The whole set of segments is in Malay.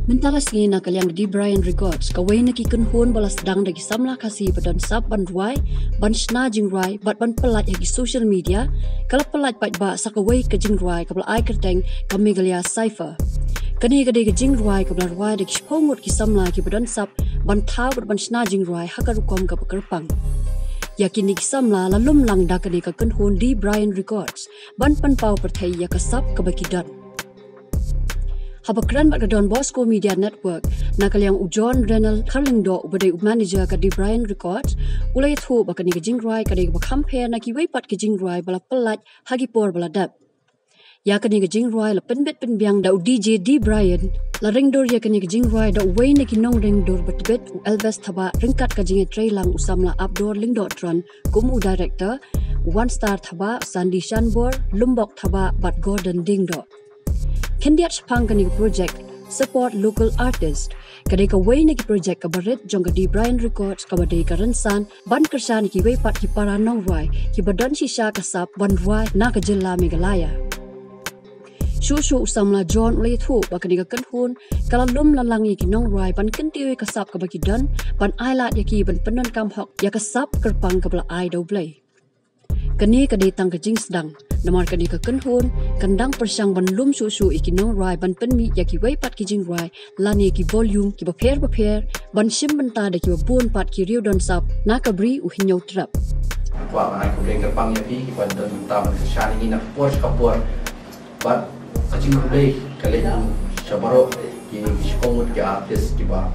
Mentalas ngayon na kalyang di Brian Records, kaway na kikunhon balas dang dagi samla kasi badan sab ban ruay, ban shna jing ruay, ban pelat yagi social media, kala pelat pat ba sa kaway ka jing ruay, kabla ay kerteng kami galia cipher. Kani gade ka jing ruay, kabla ruay dagi shpongot ki samla ki badan sab, ban thaw ban shna jing ruay, hakarukom ka pakerpang. Yakin ni samla lalum lang da kani ka kunhon di Brian Records, ban panpaw perthai ya kasap kabakidan. Habakran mat Don Bosco Media Network nakalyang ujon Renal Carlindo ubadai manager ka di Brian Records ulay thu bakani ka jingrai ka di campaign na kiway pat ka jingrai bala pelat hagipor bala dap ya kani ka jingrai la penbet penbiang da DJ di Brian la ringdor ya kani ka jingrai da way na kinong ringdor betbet u Elvis thaba ringkat ka jinge trailang usamla updoor lingdor tron kumu director one star thaba Sandy Shanbor Lumbok thaba bat Gordon Dingdo Kendiat sepang kani project support local artist. Kadai ka way niki project ka barit jong ka di Brian Records ka badai ka rensan ban kersa niki way pat ki para nong ruai ki badan shisha kasap ban ruai na ka jilla Meghalaya. Shushu usamla John ulay thu ba kani ka kanhun kala lum lalangi ki nong ruai ban kentiwe kasap ka baki dan ban ailat yaki ban penon kam hok ya kasap kerpang ka bala ai do blay. Kani kadai tang ka jing sedang namar kani ka kanhun kandang persang ban lum susu ikinong rai ban penmi yaki way pat ki jing rai lani ki volume ki baper ban sim benta da ki bun pat ki riu don sap na ka bri u hinyo trap wa ai ko deng kerpang yapi ki ban don ta ban shani ni na por kapor bat kajing ko dei kale shabaro ki shkomut ki artist ki ba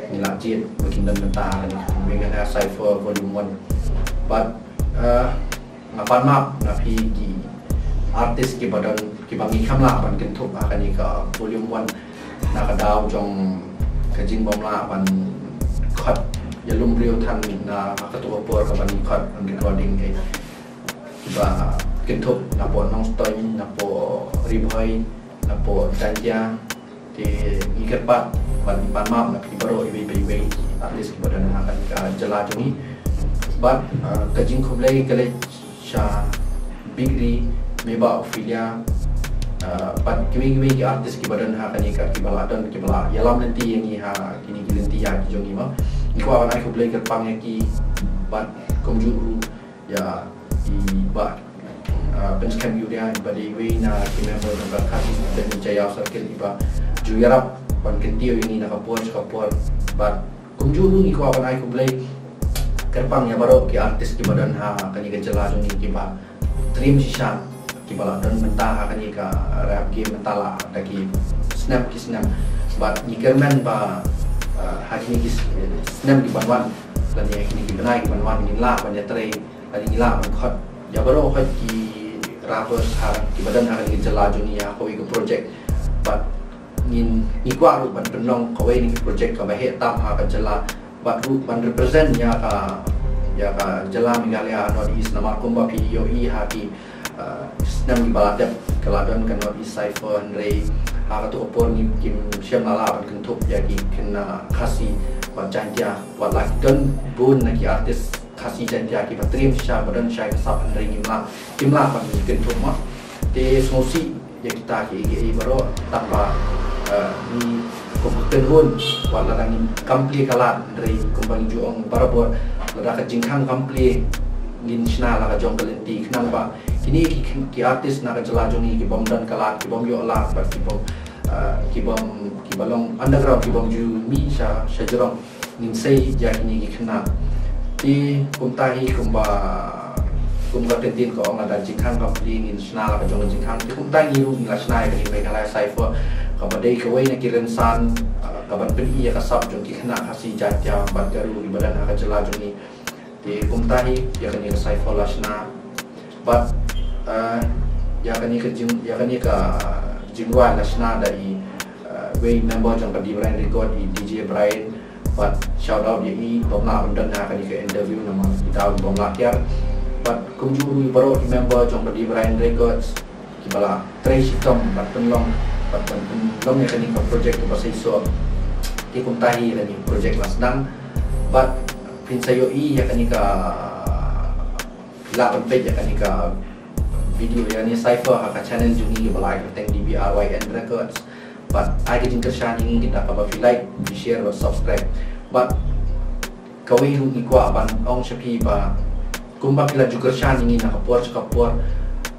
ni la jin bakin dan benta ni mengen cipher volume 1 but ngapan map na pi ki artis ki badan ki bangi khamla ban kin thup akani ka volume 1 na ka daw jong ka jing bomla ban khat yalum rio than na ka to por ka ban khat an recording ke ba kin thup na po nong stoy na po ribhoi na po janja ti ikat ban map na pi baro ibe artis ki badan akan ka jala jongi but ka jing khublai kale sha bigri meba Ophelia pat kiwi ki artis ki badan ha kani ka ki bala don ki bala yalam nanti yang ha kini ki lenti ya ki jongi ma iko awan ai ko play ker pang ki bat komju ya di ba bench camp yu dia badi we na ki member ng kasi dan jaya circle iba ju yarap pan kentio ini na kapor bat komju iko awan ai ko play ker pang ya baro ki artis ki badan ha kani ka jela jongi ki ba dream shisha kibala dan mentah akan ika rap game mentala daki snap but nikerman ba hari ni snap di banwan dan yang ini ki benai banwan ni la ban yatre dan ni la ban khot ya baro khot ki rappers har ki badan akan ki jela joni ya ko iko project but ngin ni kwa ru ban penong ko we ni project ka ba he tam ha ka jela but ru ban represent ya ka jela Meghalaya North East nama kumba pi yo I hati senam di baladap keladon kan North East cipher Andre ha tu opor ni kim siam lala ban kentup ya ki kena khasi wa jantia wa lak don bun na ki artis khasi jantia ki patrim sha badan sha sap Andre kimla ban kentup ma te sosi ya kita ki baro tanpa ni komputer hun wa ladang kampli kalat Andre kumbang juong barabor lada ka jingkhang kampli ngin shna la ka jong kalenti knang ba kini ki artis na ka jela jongi ki bom dan kalat ki bom yo la ba ki balong underground ki bom ju mi sha jerong ngin sei ja kini ki khna ti kumtahi kumba tentin ko ong ada jingkhang kampli ngin shna la ka jong jingkhang ti kumtahi ru ngila shna ka ni Meghalaya cipher ka badai ka wei na ki rensan kaban pedi ya kasap jong ki khna khasi jatya ban garu ibadan ha ka jela jongi di kumtahi ya kan ka cipher lashna but ya kan ka jingwa lashna dari way member jong ka di Brian Record di DJ Brian but shout out ya I bomla undan ha kan ka interview nama kita bomla kiar but kumju baro member jong ka di Brian Records ki bala trace tom but penlong ya kan ka project ka pasai so di kumtahi ni project lasnang but pinsayo I ya kan ka la page ya kan ka video ya ni cipher ha ka channel jungi balai teng DBRYN Records but I ke jing kershan ini kita ka ba fi like, fi share, ba subscribe. But kawai ru ikwa ban ong shapi ba kumba kila ju kershan ini na kapor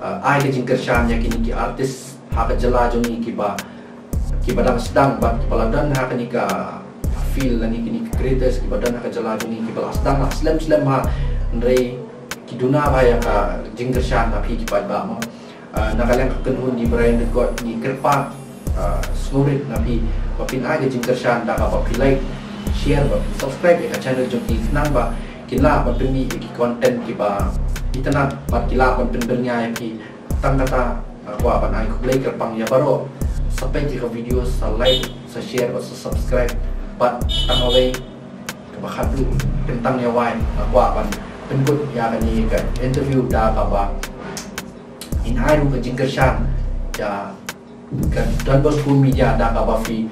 I ke jing kershan ya kini ki artis ha ka jala jong ki ba dang sedang ba paladan ha ka ni ka feel lani kini creators ki badan ha ka jala jong ki ba sedang slam ha ndrei ki duna ba ya ka jing kershan ha phi ki ba ma nakalang kenun di Brian Record ni kerpa snorit nabi papin aja jing kershan da ka papi like share ba subscribe ya channel jong nang ba kila ba pemi ki content ki ba itana ba kila ba penbernya ya ki tang kata wa ban ai ku play kerpang ya baro sampai ki video sa like sa share ba sa subscribe ba tang away ka ba khadu tentang ya wai wa ban penkut ya ni ka interview da ka ba in airu ke jing kershan ya kan dan bos ku media da ka ba fi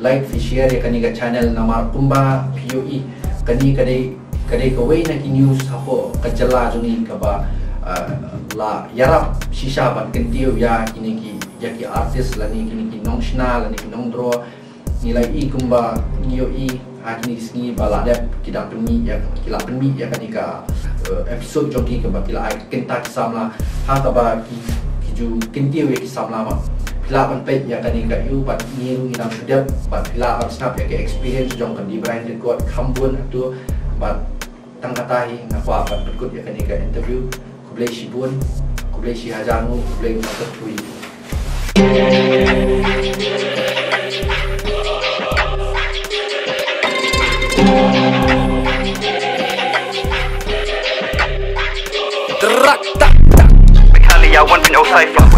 like fi share ya kani ka channel nama kumba POE kani kadai ka wei na ki news hapo ka jala juni ka ba la yarap shisha ban kentiu ya kini ki ya ki artist lani kini ki nongshna lani ki nongdro nilai I kumba POE kini sini bala dep kita peni ya kila peni ya kani ka episode joki ke ba kila ai kenta kisamla ha ka ba ki ju kentiu ya kisamla ma kila ban pe ya kani ka yu bat niru inam sudap bat kila ban snap ya ke experience jong kan di Brian Record khambun tu bat tang katahi na kwa ban berikut ya kani ka interview ku blai shibun ku blai shi hajamu ku blai ma tui Bekali ya 1.0 cypher